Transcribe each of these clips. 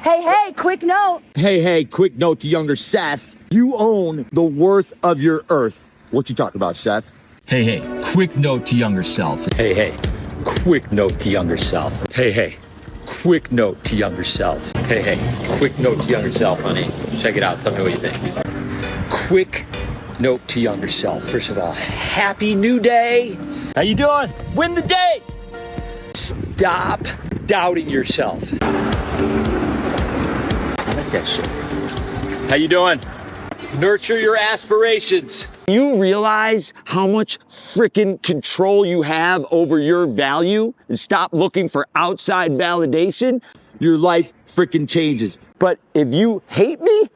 Hey, quick note. Hey, quick note to younger Seth. You own the worth of your earth. What you talking about, Seth? Hey, quick note to younger self. Hey, quick note to younger self. Hey, quick note to younger self. Hey, quick note to younger self, honey. Check it out. Tell me what you think. Quick note to younger self. First of all, happy new day. How you doing? Win the day. Stop doubting yourself. I like that shit. How you doing? Nurture your aspirations. You realize how much freaking control you have over your value and stop looking for outside validation? Your life freaking changes. But if you hate me,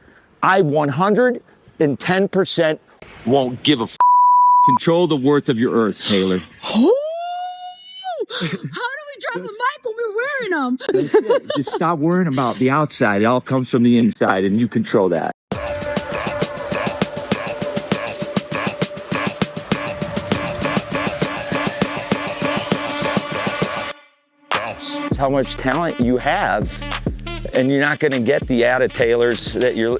I 110% won't give a f. Control the worth of your earth, Taylor. How do we drop the mic when we're wearing them? That's it. Just stop worrying about the outside. It all comes from the inside, and you control that. How much talent you have, and you're not going to get the Ada Taylors that you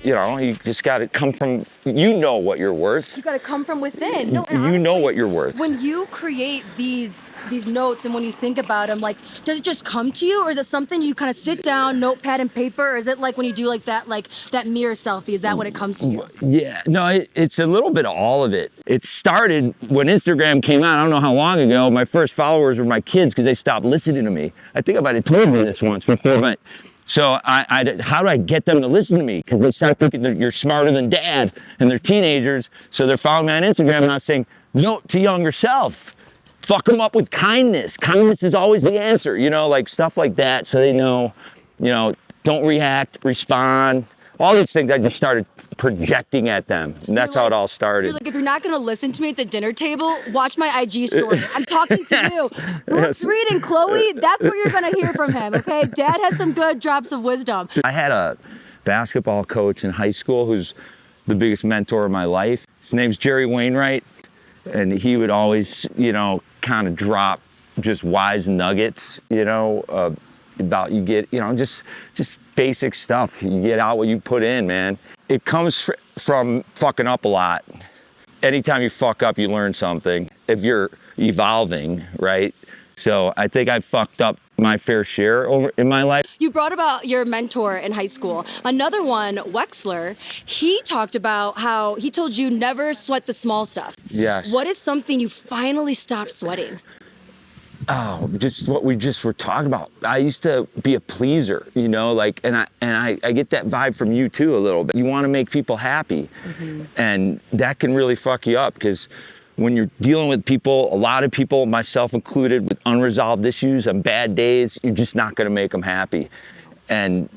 just got to come from, what you're worth. You got to come from within. No, and honestly, know what you're worth. When you create these notes and when you think about them, like, does it just come to you, or is it something you kind of sit down, notepad and paper, or is it like when you do like that mirror selfie? Is that when it comes to you? Yeah, no, it's a little bit of all of it. It started when Instagram came out. I don't know how long ago. My first followers were my kids because they stopped listening to me. I think I might have told you this once before, but so how do I get them to listen to me? Because they start thinking that you're smarter than dad, and they're teenagers, so they're following me on Instagram, and I'm saying, note to younger self, fuck them up with kindness. Kindness is always the answer, like stuff like that, so they know, don't react, respond. All these things I just started projecting at them, and that's how it all started. You're like, if you're not gonna listen to me at the dinner table, watch my IG story. I'm talking to you. Brooks Reed and Chloe, that's where you're gonna hear from him, okay? Dad has some good drops of wisdom. I had a basketball coach in high school who's the biggest mentor of my life. His name's Jerry Wainwright, and he would always, kind of drop just wise nuggets, about you get, just basic stuff. You get out what you put in, man. It comes from fucking up a lot. Anytime you fuck up, you learn something if you're evolving, right? So I think I fucked up my fair share in my life. You brought about your mentor in high school. Another one, Wexler, he talked about how he told you never sweat the small stuff. Yes. What is something you finally stopped sweating? Oh, just what we just were talking about. I used to be a pleaser, and I get that vibe from you too a little bit. You want to make people happy, and that can really fuck you up because when you're dealing with people, a lot of people, myself included, with unresolved issues and bad days, you're just not going to make them happy, and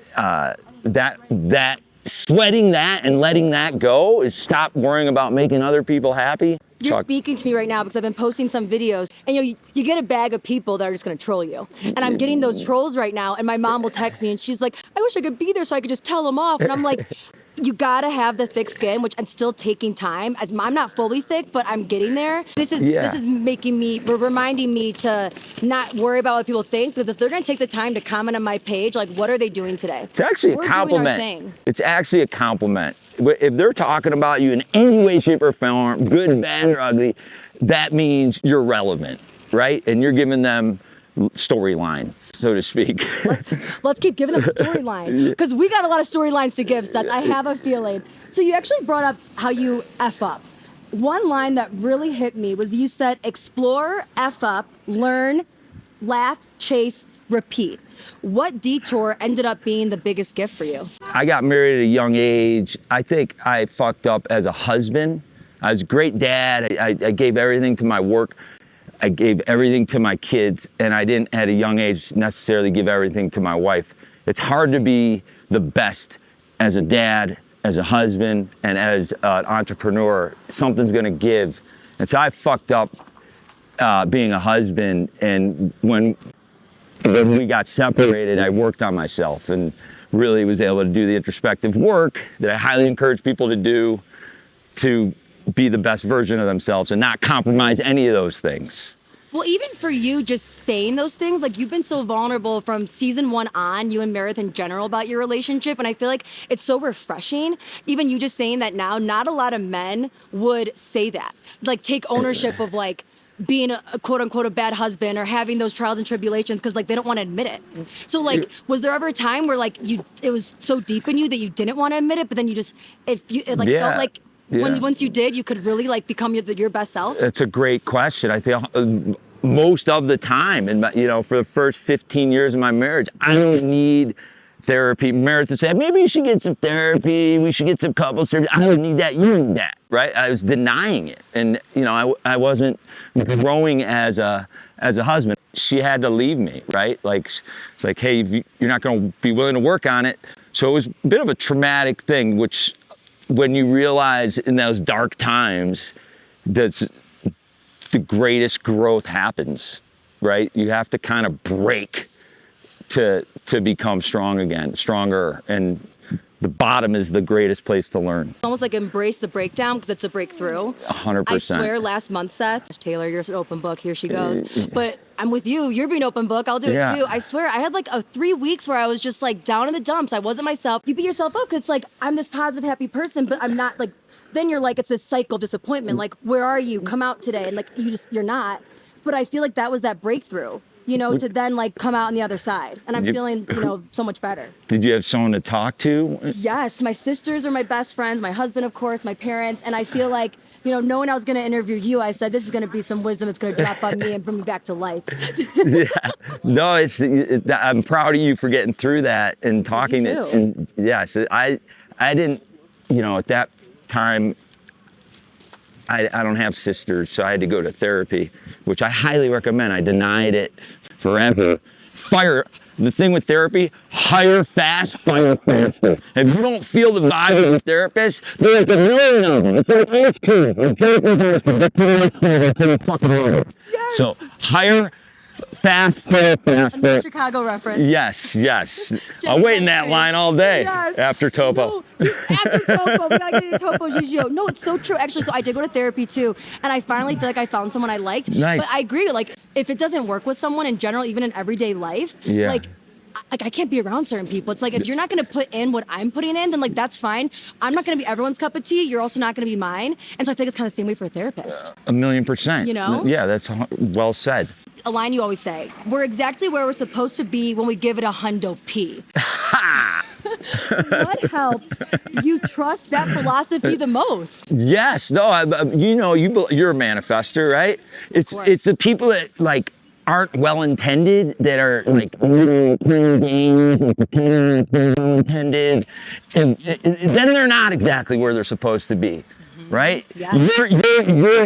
that sweating that and letting that go is stop worrying about making other people happy. You're speaking to me right now because I've been posting some videos, and you get a bag of people that are just gonna troll you. And I'm getting those trolls right now, and my mom will text me and she's like, I wish I could be there so I could just tell them off. And I'm like, you gotta have the thick skin, which I'm still taking time. I'm not fully thick, but I'm getting there. This is reminding me to not worry about what people think, because if they're gonna take the time to comment on my page, like, what are they doing today? It's actually a compliment. It's actually a compliment. If they're talking about you in any way, shape, or form, good, bad, or ugly, that means you're relevant, right? And you're giving them storyline, so to speak. Let's keep giving them a storyline, because we got a lot of storylines to give, Seth. I have a feeling. So you actually brought up how you F up. One line that really hit me was you said, explore, F up, learn, laugh, chase, repeat. What detour ended up being the biggest gift for you? I got married at a young age. I think I fucked up as a husband. I was a great dad. I gave everything to my work. I gave everything to my kids, and I didn't at a young age necessarily give everything to my wife. It's hard to be the best as a dad, as a husband, and as an entrepreneur. Something's gonna give. And so I fucked up being a husband, and when we got separated, I worked on myself and really was able to do the introspective work that I highly encourage people to do to be the best version of themselves and not compromise any of those things. Well, even for you just saying those things, like you've been so vulnerable from season 1 on, you and Meredith in general, about your relationship. And I feel like it's so refreshing. Even you just saying that now, not a lot of men would say that. Like take ownership of like being a quote unquote a bad husband or having those trials and tribulations because like they don't want to admit it. So like, was there ever a time where like it was so deep in you that you didn't want to admit it, but then you just, it felt like, once you did, you could really like become your best self? It's a great question. I think most of the time, and for the first 15 years of my marriage, I don't need therapy. Meredith said, maybe you should get some therapy. We should get some couples therapy. I don't need that. You need that, right? I was denying it, and I wasn't growing as a husband. She had to leave me, right? Like it's like, hey, you're not going to be willing to work on it. So it was a bit of a traumatic thing, which, when you realize in those dark times, that's the greatest growth happens, right? You have to kind of break to become stronger, and the bottom is the greatest place to learn. Almost like embrace the breakdown because it's a breakthrough. 100%. I swear last month, Seth, Taylor, you're an open book, here she goes. But I'm with you, you're being open book, I'll do it too. I swear, I had like 3 weeks where I was just like down in the dumps. I wasn't myself. You beat yourself up because it's like, I'm this positive, happy person, but I'm not like, then you're like, it's this cycle of disappointment. Like, where are you? Come out today. And like, you're not. But I feel like that was that breakthrough, to then like come out on the other side. And I'm feeling, so much better. Did you have someone to talk to? Yes, my sisters are my best friends, my husband, of course, my parents. And I feel like, knowing I was going to interview you, I said, this is going to be some wisdom. It's going to drop on me and bring me back to life. Yeah. No, I'm proud of you for getting through that and talking. Me too. And yes, I didn't, at that time, I don't have sisters, so I had to go to therapy, which I highly recommend. I denied it forever. The thing with therapy, hire fast, fire faster. If you don't feel the vibe of the therapist, there's like a million of them. It's like ice cream. So hire fast, fire faster. Chicago reference. Yes. I'll wait in that line all day after Topo. No, just after Topo. We gotta get into Topo Gigio. No, it's so true. Actually, so I did go to therapy too, and I finally feel like I found someone I liked. Nice. But I agree, like, if it doesn't work with someone in general, even in everyday life, like I can't be around certain people. It's like, if you're not gonna put in what I'm putting in, then like, that's fine. I'm not gonna be everyone's cup of tea. You're also not gonna be mine. And so I feel like it's kind of the same way for a therapist. 1,000,000%. Yeah, that's well said. A line you always say, we're exactly where we're supposed to be when we give it a hundo P. What helps you trust that philosophy the most? Yes, no, you're a manifester, right? It's the people that like aren't well-intended, that are like well-intended, and then they're not exactly where they're supposed to be. Right? Yeah. You're in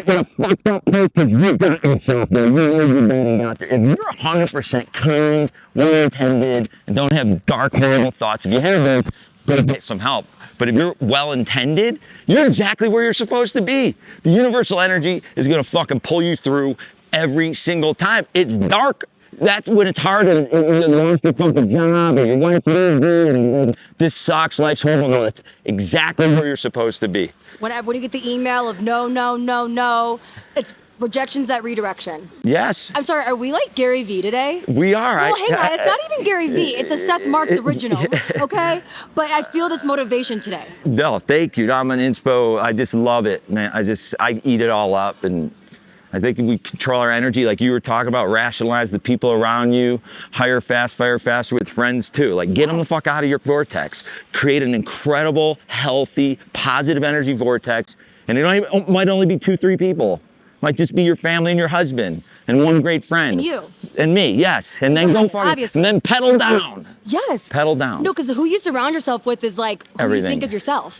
a fucked up place because you got yourself there. You know you're bad out there. If you're 100% kind, well-intended, and don't have dark, horrible thoughts, if you have those, go get some help. But if you're well-intended, you're exactly where you're supposed to be. The universal energy is going to fucking pull you through every single time. It's dark. That's when it's hard, and you lost your fucking job, and your wife leaves you, and this sucks, life's horrible. No, that's exactly where you're supposed to be. When you get the email of no, it's rejection's that redirection. Yes. I'm sorry, are we like Gary Vee today? We are. Well, hang on, it's not even Gary Vee. It's a Seth Marks original, okay? But I feel this motivation today. No, thank you. I'm an inspo. I just love it, man. I eat it all up, and I think if we control our energy, like you were talking about, rationalize the people around you, hire fast, fire faster with friends too. Like, get them the fuck out of your vortex. Create an incredible, healthy, positive energy vortex. And it might only be 2-3 people. Might just be your family and your husband and one great friend. And you. And me, yes. And then go far. Obviously. And then pedal down. Yes. Pedal down. No, because who you surround yourself with is like who Everything. you think of yourself.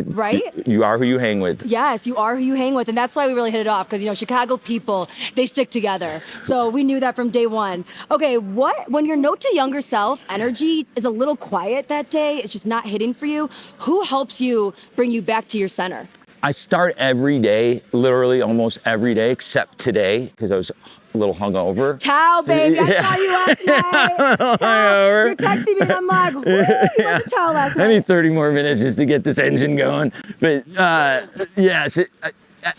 Right? You are who you hang with. Yes, you are who you hang with. And that's why we really hit it off, because, Chicago people, they stick together. So we knew that from day one. Okay, when your note to younger self energy is a little quiet that day, it's just not hitting for you, who helps you bring you back to your center? I start every day, literally almost every day, except today, because I was a little hungover. Towel, baby. I saw you last night. Towel. You're texting me, and I'm like, woo, you went to towel last night. I need 30 more minutes just to get this engine going. But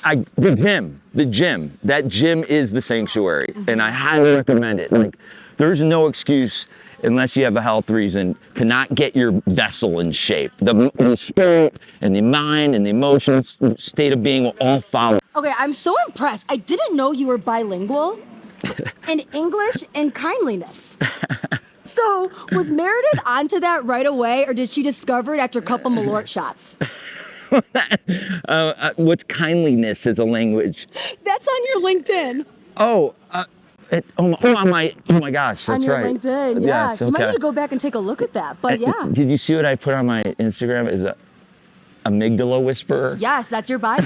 the gym. That gym is the sanctuary, and I highly recommend it. Like, there's no excuse unless you have a health reason to not get your vessel in shape. The spirit and the mind and the emotions, state of being will all follow. Okay, I'm so impressed. I didn't know you were bilingual in English and kindliness. So, was Meredith onto that right away, or did she discover it after a couple Malort shots? What's kindliness as a language? That's on your LinkedIn. Oh my gosh, that's On your right. LinkedIn, yeah. Yes, You might okay. need to go back and take a look at that, but yeah. Did you see what I put on my Instagram? Is a amygdala whisperer? Yes, that's your bio.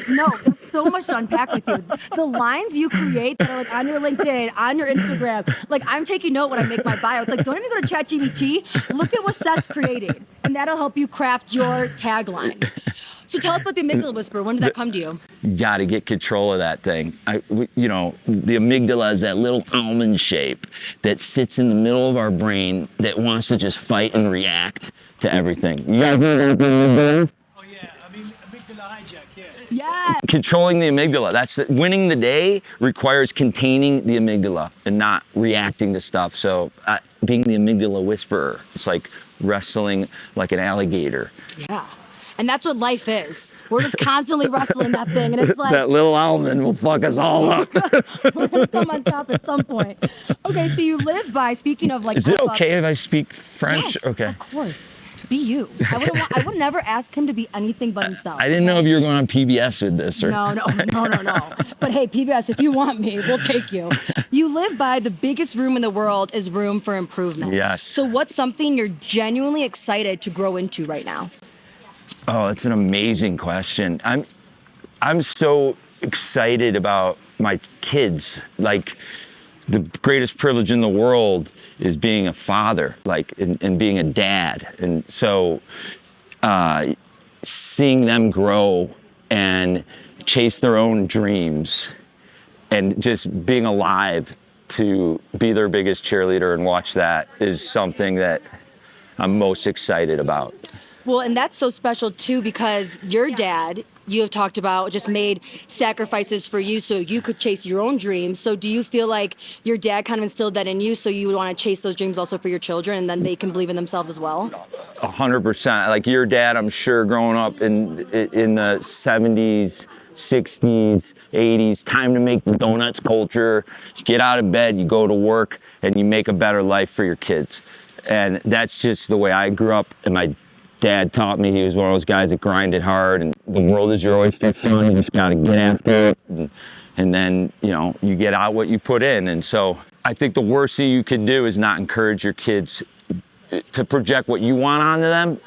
No, there's so much to unpack with you. The lines you create that are like on your LinkedIn, on your Instagram, like I'm taking note when I make my bio. It's like, don't even go to ChatGPT. Look at what Seth's creating, and that'll help you craft your tagline. So tell us about the amygdala whisperer. When did that come to you? You got to get control of that thing. The amygdala is that little almond shape that sits in the middle of our brain that wants to just fight and react to everything. You guys know about the amygdala? Oh yeah, I mean amygdala hijack, yeah. Yeah. Controlling the amygdala. Winning the day requires containing the amygdala and not reacting to stuff. So being the amygdala whisperer, it's like wrestling like an alligator. Yeah. And that's what life is. We're just constantly wrestling that thing, and it's like That little almond will fuck us all up. we're gonna come on top at some point. Okay, so you live by. Speaking of like, Is it pop-ups- okay if I speak French? Yes, Okay. of course. Be you. I would never ask him to be anything but himself. I didn't know if you were going on PBS with this. Or... No. But hey, PBS, if you want me, we'll take you. You live by the biggest room in the world is room for improvement. Yes. So what's something you're genuinely excited to grow into right now? Oh, that's an amazing question. I'm so excited about my kids. Like, the greatest privilege in the world is being a father, like, and being a dad. And so seeing them grow and chase their own dreams and just being alive to be their biggest cheerleader and watch that is something that I'm most excited about. Well, and that's so special too, because your dad, you have talked about, just made sacrifices for you so you could chase your own dreams. So do you feel like your dad kind of instilled that in you, so you would want to chase those dreams also for your children, and then they can believe in themselves as well? 100%. Like your dad, I'm sure, growing up in the 70s, 60s, 80s, time to make the donuts culture. You get out of bed, you go to work, and you make a better life for your kids. And that's just the way I grew up. And my dad taught me. He was one of those guys that grinded hard, and the world is your oyster, son. You just got to get after it. And then, you get out what you put in. And so I think the worst thing you could do is not encourage your kids to project what you want onto them.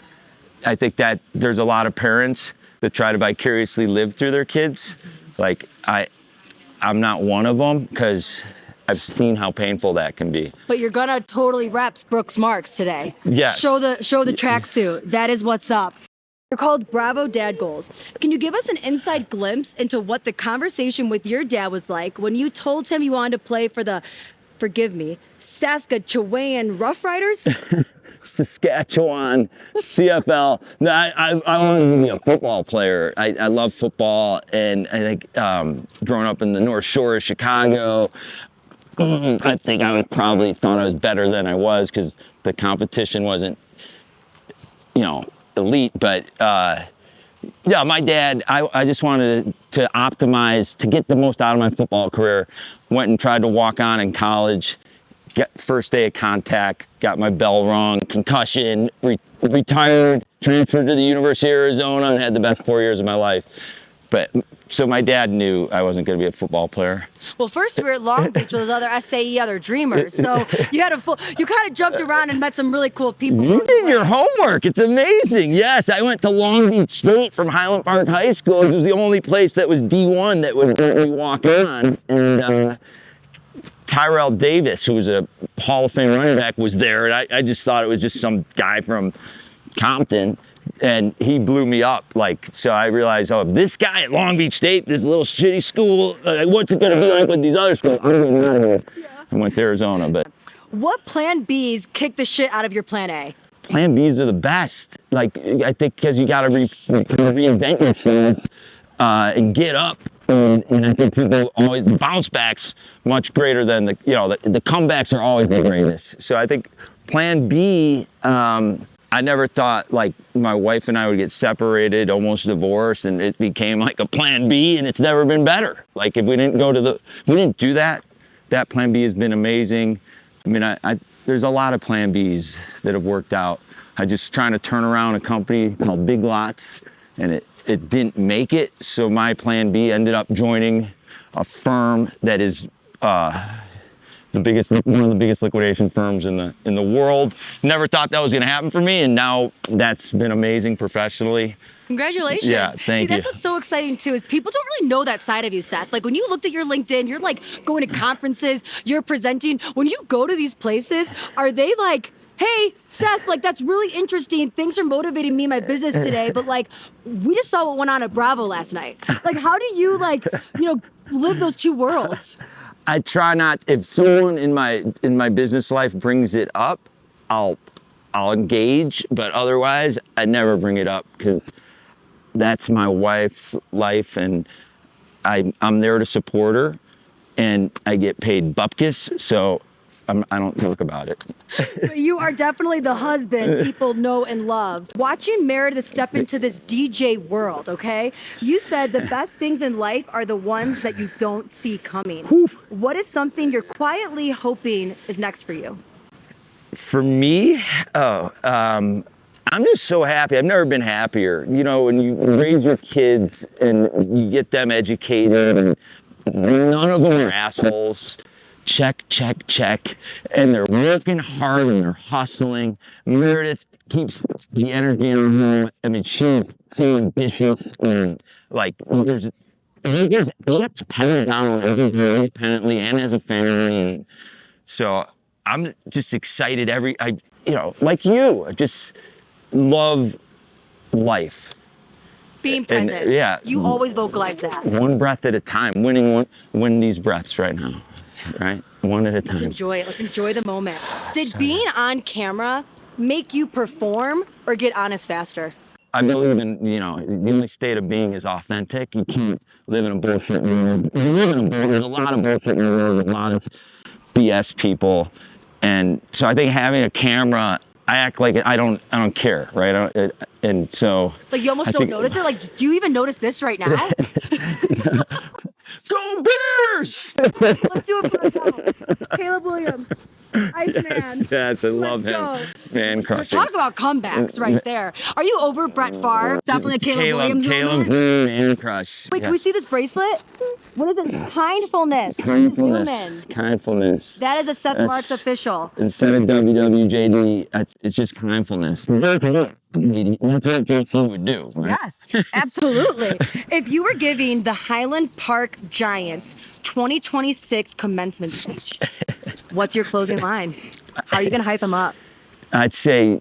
I think that there's a lot of parents that try to vicariously live through their kids. Like, I'm not one of them, because I've seen how painful that can be. But you're gonna totally reps Brooks Marks today. Yes. Show the tracksuit. That is what's up. They're called Bravo Dad Goals. Can you give us an inside glimpse into what the conversation with your dad was like when you told him you wanted to play for the, forgive me, Saskatchewan Roughriders? Saskatchewan, CFL. No, I wanted to be a football player. I love football, and I think growing up in the North Shore of Chicago, I think I was probably thought I was better than I was, because the competition wasn't, elite. But yeah, my dad, I just wanted to optimize, to get the most out of my football career. Went and tried to walk on in college. First day of contact, got my bell rung, concussion, retired, transferred to the University of Arizona, and had the best 4 years of my life. But so my dad knew I wasn't going to be a football player. Well, first we were at Long Beach with those other SAE, other dreamers. So you kind of jumped around and met some really cool people. You did your homework. It's amazing. Yes, I went to Long Beach State from Highland Park High School. It was the only place that was D1 that would let me walk on. And Tyrell Davis, who was a Hall of Fame running back, was there. And I just thought it was just some guy from Compton. And he blew me up. So I realized, if this guy at Long Beach State, this little shitty school, what's it gonna be like with these other schools? I'm getting out of here. Yeah. I went to Arizona, but. What plan Bs kick the shit out of your plan A? Plan Bs are the best. I think because you gotta reinvent yourself. and get up. And I think people always, the bounce backs much greater than the comebacks are always the greatest. So I think plan B, I never thought like my wife and I would get separated, almost divorced, and it became like a plan B, and it's never been better. Like if we didn't do that, that plan B has been amazing. I mean, there's a lot of plan Bs that have worked out. I just trying to turn around a company called Big Lots, and it didn't make it. So my plan B ended up joining a firm that is one of the biggest liquidation firms in the world. Never thought that was gonna happen for me, and now that's been amazing professionally. Congratulations. Yeah, thank you. That's what's so exciting too, is people don't really know that side of you, Seth. Like when you looked at your LinkedIn, you're like going to conferences, you're presenting. When you go to these places, are they like, hey, Seth, like that's really interesting. Thanks for motivating me in my business today. But like, we just saw what went on at Bravo last night. Like, how do you live those two worlds? I try not, if someone in my business life brings it up, I'll engage, but otherwise I never bring it up because that's my wife's life, and I'm there to support her, and I get paid bupkis, so I don't talk about it. You are definitely the husband people know and love. Watching Meredith step into this DJ world, okay? You said the best things in life are the ones that you don't see coming. What is something you're quietly hoping is next for you? For me, I'm just so happy. I've never been happier. You know, when you raise your kids and you get them educated, and none of them are assholes. Check, check, check. And they're working hard and they're hustling. Meredith keeps the energy in her. I mean, she's so ambitious, and like there's 8 pennies down independently and as a family. And so I'm just excited like you, I just love life. Being present. And, yeah. You always vocalize that. One breath at a time, win these breaths right now. Right? One at a time. Let's enjoy it. Let's enjoy the moment. Did being on camera make you perform or get honest faster? I believe in, the only state of being is authentic. You can't live in a bullshit world. There's a lot of bullshit in the world, a lot of BS people. And so I think having a camera, I act like I don't care, right? And so. Like you almost don't notice it? Like, do you even notice this right now? Go Bears! Let's do it for the count. Caleb Williams, Iceman. Yes, I love him. Man crushing. Talk about comebacks right there. Are you over Brett Favre? Definitely a Caleb Williams Caleb, moment. man crush. Wait, can we see this bracelet? What is it? Kindfulness. Kindfulness. That is a Seth Marks official. Instead of WWJD, it's just kindfulness. That's what JC would do. Right? Yes, absolutely. If you were giving the Highland Park Giants 2026 commencement speech, what's your closing line? How are you going to hype them up? I'd say,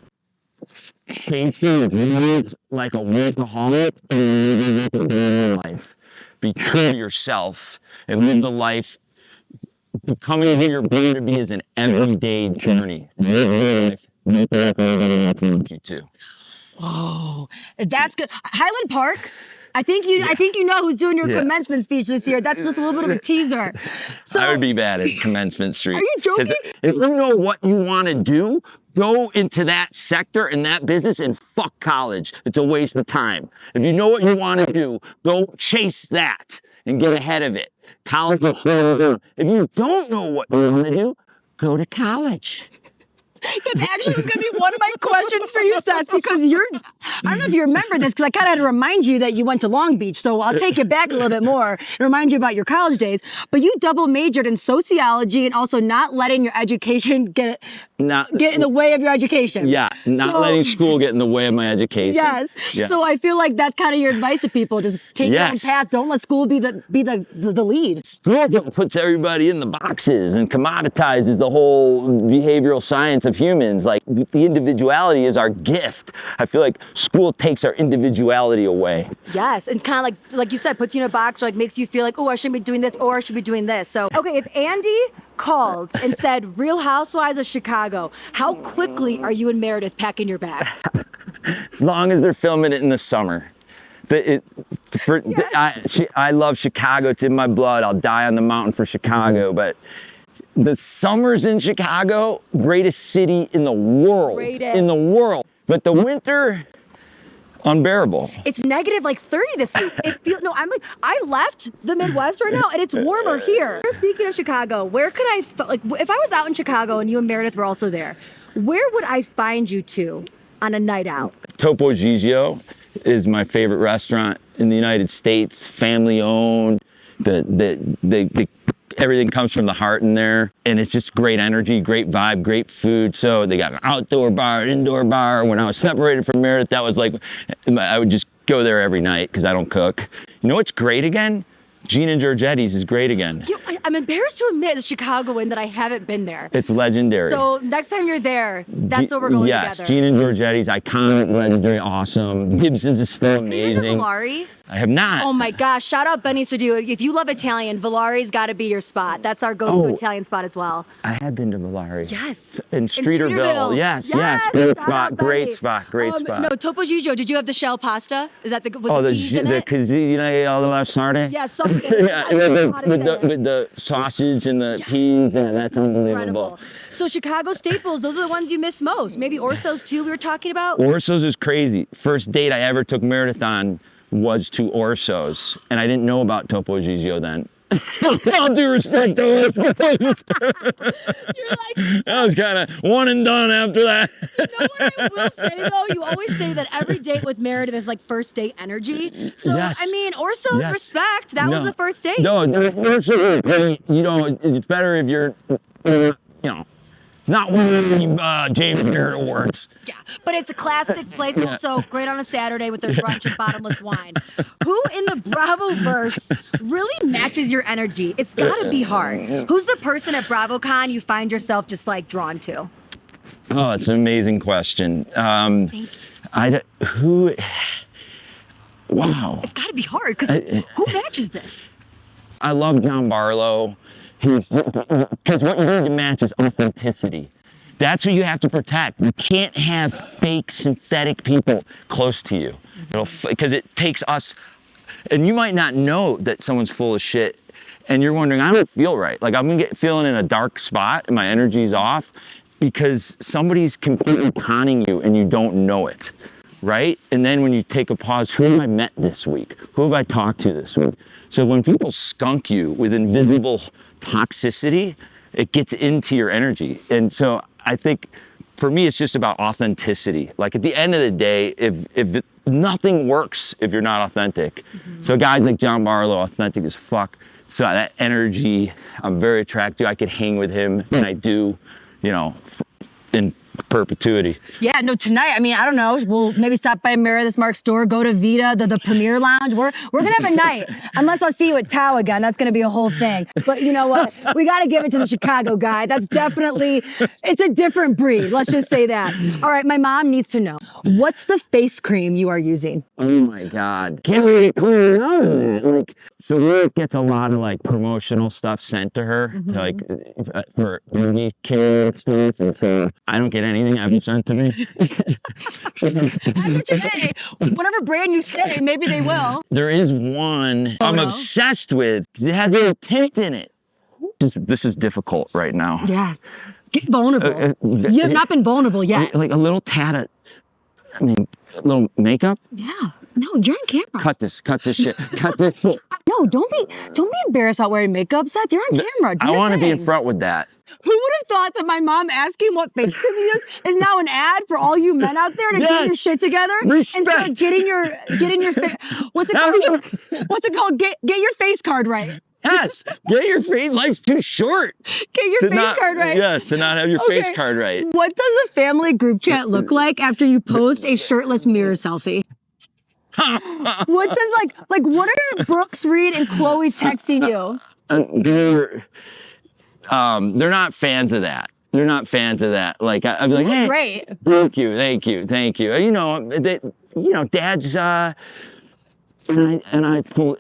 chasing your dreams like a workaholic and living your life. Be true to yourself and live the life. Becoming who you're born to be is an everyday journey. Live your life. You too. Oh, that's good. Highland Park. I think you know who's doing your commencement speech this year. That's just a little bit of a teaser. So, I would be bad at commencement speech. Are you joking? If you know what you want to do, go into that sector and that business and fuck college. It's a waste of time. If you know what you want to do, go chase that and get ahead of it. College is so. If you don't know what you want to do, go to college. That's actually going to be one of my questions for you, Seth, because I don't know if you remember this, because I kind of had to remind you that you went to Long Beach, so I'll take it back a little bit more and remind you about your college days. But you double majored in sociology and also not letting your education get in the way of your education. Yeah, not letting school get in the way of my education. Yes. So I feel like that's kind of your advice to people. Just take your own path. Don't let school be the lead. School puts everybody in the boxes and commoditizes the whole behavioral science of humans. Like, the individuality is our gift. I feel like school takes our individuality away. Yes, and kind of like you said, puts you in a box, or like makes you feel like, oh, I shouldn't be doing this, or I should be doing this. So, okay, if Andy called and said, Real Housewives of Chicago, how quickly are you and Meredith packing your bags? As long as they're filming it in the summer. I love Chicago. It's in my blood. I'll die on the mountain for Chicago. But the summers in Chicago, greatest city in the world. Greatest. In the world. But the winter, unbearable. It's negative like 30 this week. I left the Midwest right now and it's warmer here. Speaking of Chicago, where could if I was out in Chicago and you and Meredith were also there, where would I find you two on a night out? Topo Gigio is my favorite restaurant in the United States, family owned. Everything comes from the heart in there, and it's just great energy, great vibe, great food. So they got an outdoor bar, an indoor bar. When I was separated from Meredith, that was like, I would just go there every night because I don't cook. You know what's great again? Gene and Giorgetti's is great again. You know, I'm embarrassed to admit, as a Chicagoan, that I haven't been there. It's legendary. So next time you're there, that's where we're going yes, together. Gene and Giorgetti's, iconic, legendary, awesome. Gibson's is still amazing. Valari? I have not. Oh my gosh, shout out Benny Sadu. If you love Italian, Valari's got to be your spot. That's our go-to Italian spot as well. I have been to Valari. Yes. In Streeterville. Yes. Great spot. No, Topo Gigio, did you have the shell pasta? Is that with the peas in it? Casino all the left sarde? Yeah, something. Yeah, with the sausage and the peas. Yeah, that's unbelievable. Incredible. So Chicago staples, those are the ones you miss most. Maybe Orso's too, we were talking about. Orso's is crazy. First date I ever took Meredith on was to Orso's, and I didn't know about Topo Gigio then. All due respect to Orso's. You're like, that was kind of one and done after that. You know what I will say though? You always say that every date with Meredith is like first date energy. So Yes. I mean, Orso's respect. That was the first date. No, Orso's is great. You know, it's better if you're, it's not one of James Beard Awards. Yeah, but it's a classic place. Also great on a Saturday with their brunch and bottomless wine. Who in the Bravo-verse really matches your energy? It's gotta be hard. Who's the person at BravoCon you find yourself just like drawn to? Oh, it's an amazing question. Thank you. Wow. It's gotta be hard because who matches this? I love John Barlow. Because what you need to match is authenticity. That's what you have to protect. You can't have fake, synthetic people close to you. Because it takes us, and you might not know that someone's full of shit, and you're wondering, I don't feel right. Like I'm feeling in a dark spot, and my energy's off, because somebody's completely conning you, and you don't know it. Right? And then when you take a pause, who have I met this week? Who have I talked to this week? So when people skunk you with invisible toxicity, it gets into your energy. And so I think for me, it's just about authenticity. Like at the end of the day, if nothing works if you're not authentic. Mm-hmm. So guys like John Barlow, authentic as fuck. So that energy, I'm very attracted to. I could hang with him, and I do, in perpetuity. Yeah, no, tonight, I mean, I don't know, we'll maybe stop by Meredith Marks store, go to Vita, the Premier Lounge. We're gonna have a night. Unless I'll see you at Tao again, that's gonna be a whole thing. But you know what? We gotta give it to the Chicago guy. That's definitely, it's a different breed. Let's just say that. All right, my mom needs to know. What's the face cream you are using? Oh my God. Can't we get clear out of that? Like, so Rick gets a lot of like promotional stuff sent to her, to like for beauty care stuff, and so I don't get anything ever sent to me. Hey, whatever brand you say, maybe they will. There is one I'm obsessed with because it has a little tint in it. This is difficult right now. Yeah. Get vulnerable. You have not been vulnerable yet. Like a little tad of, a little makeup. Yeah. No, you're on camera. Cut this shit. Cut this shit. No, don't be embarrassed about wearing makeup, Seth. You're on camera. I want to be in front with that. Who would have thought that my mom asking what face cream he uses is now an ad for all you men out there to get your shit together? Respect. And so getting your what's it called? What's it called? Get your face card right. Yes, get your face. Life's too short. Get your face card right. Yes, to not have your face card right. What does a family group chat look like after you post a shirtless mirror selfie? What does what are Brooks, Reed, and Chloe texting you? They're not fans of that. They're not fans of that. Like I'd be like, hey, great. Thank you. Dad's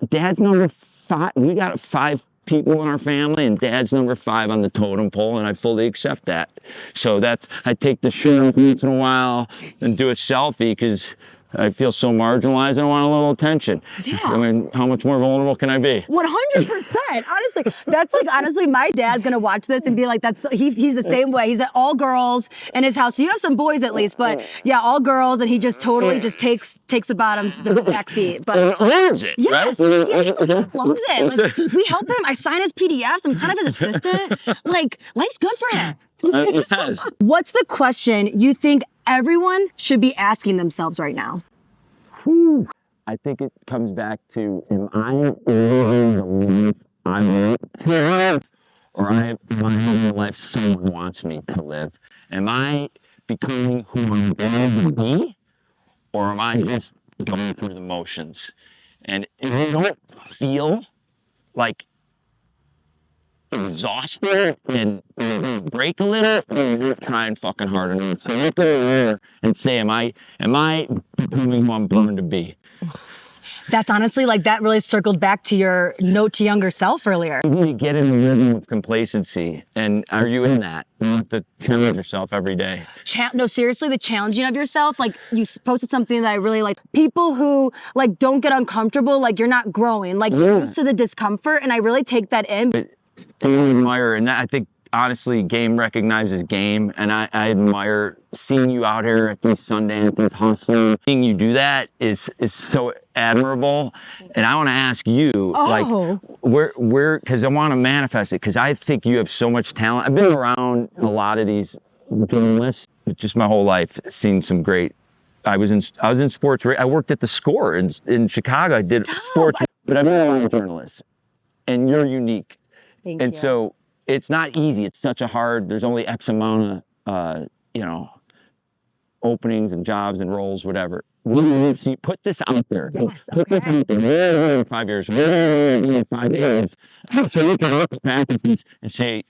Dad's number 5. We got 5 people in our family, and Dad's number 5 on the totem pole, and I fully accept that. So I take the shirt off once in a while and do a selfie because I feel so marginalized and I want a little attention. Yeah. I mean, how much more vulnerable can I be? 100%. Honestly, that's like, honestly, my dad's gonna watch this and be like, he's the same way. He's at all girls in his house. So you have some boys at least, but yeah, all girls, and he just totally just takes the back seat. But Loves it, yes, right? yes, loves it. Like, we help him. I sign his PDFs. I'm kind of his assistant. Like, life's good for him. Yes. What's the question you think everyone should be asking themselves right now? I think it comes back to, am I living the life I want to live? Or am I living the life someone wants me to live? Am I becoming who I'm going to be? Or am I just going through the motions? And if you don't feel like exhausted and break a little, you're trying fucking hard enough. So look in the mirror and say, am I becoming who I'm born to be? That's honestly, like, that really circled back to your note to younger self earlier. You need to get in the rhythm of complacency. And are you in that? You have to challenge yourself every day. No, seriously, the challenging of yourself. Like, you posted something that I really like. People who, like, don't get uncomfortable, like, you're not growing. Like, you're used to the discomfort, and I really take that in. I admire, and that, I think, honestly, game recognizes game, and I admire seeing you out here at these Sundances, hustling. Seeing you do that is so admirable, and I want to ask you, like, where, because I want to manifest it, because I think you have so much talent. I've been around a lot of these journalists, just my whole life, seen some great. I was in sports. I worked at the Score in Chicago. I did sports, but I've been around journalists, and you're unique. Thank you. So it's not easy. It's such a hard, there's only X amount of, openings and jobs and roles, whatever. So put this out there. Yes, Put this out there. In 5 years. In 5 years. So you can look back at this and say,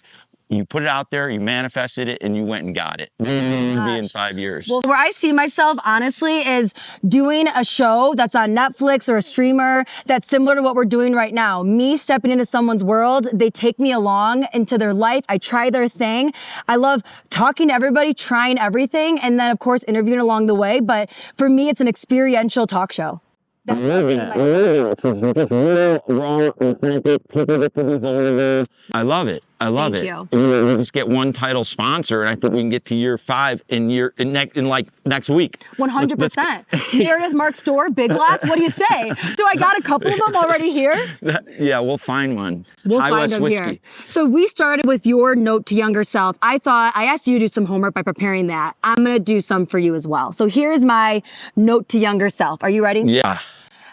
you put it out there, you manifested it, and you went and got it. Where are you going to be in 5 years? Well, where I see myself, honestly, is doing a show that's on Netflix or a streamer that's similar to what we're doing right now. Me stepping into someone's world, they take me along into their life. I try their thing. I love talking to everybody, trying everything, and then, of course, interviewing along the way. But for me, it's an experiential talk show. I love it. Raw, authentic, people that can be vulnerable. I love it. I love it. Thank We'll just get one title sponsor, and I think we can get to year 5 in next week. 100%. Meredith Marks store, Big Lots. What do you say? Do I got a couple of them already here? Yeah, we'll find one. We'll High find West them whiskey. here. So we started with your note to younger self. I asked you to do some homework by preparing that. I'm going to do some for you as well. So here's my note to younger self. Are you ready? Yeah.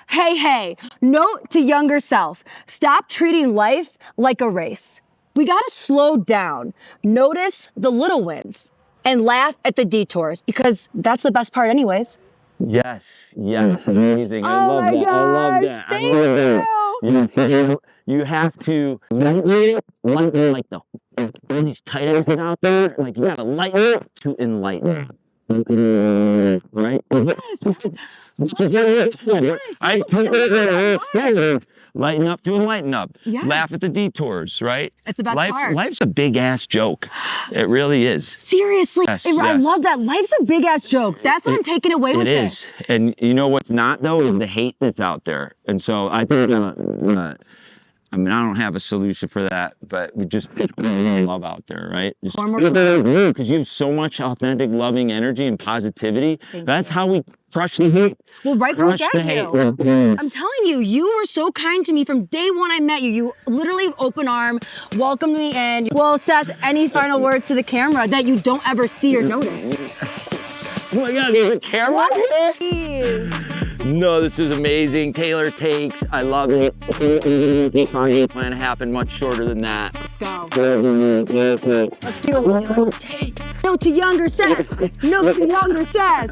Hey, note to younger self. Stop treating life like a race. We gotta slow down, notice the little wins, and laugh at the detours, because that's the best part anyways. Yes, amazing. I love my that. I love gosh, that. thank You have to lighten like all these tight asses out there. Like, you gotta lighten it to enlighten. Right? Lighten up to enlighten up. Yes. Laugh at the detours, right? It's the best part. Life's a big ass joke. It really is. Seriously, Yes, I yes. love that. Life's a big ass joke. That's what I'm taking away with It this. is. And you know what's not, though, is the hate that's out there. And so I think, I don't have a solution for that, but we just love out there, right? Because you have so much authentic, loving energy and positivity. That's how we crush the hate. Well, right Crush back the at hate. you. I'm telling you, you were so kind to me from day one I met you. You literally open arm, welcomed me in. Well, Seth, any final words to the camera that you don't ever see or notice? Oh my God, there's a camera here? No, this was amazing. Taylor takes. I love it. Plan to happen much shorter than that. Let's go. No to younger Seth. No to younger Seth.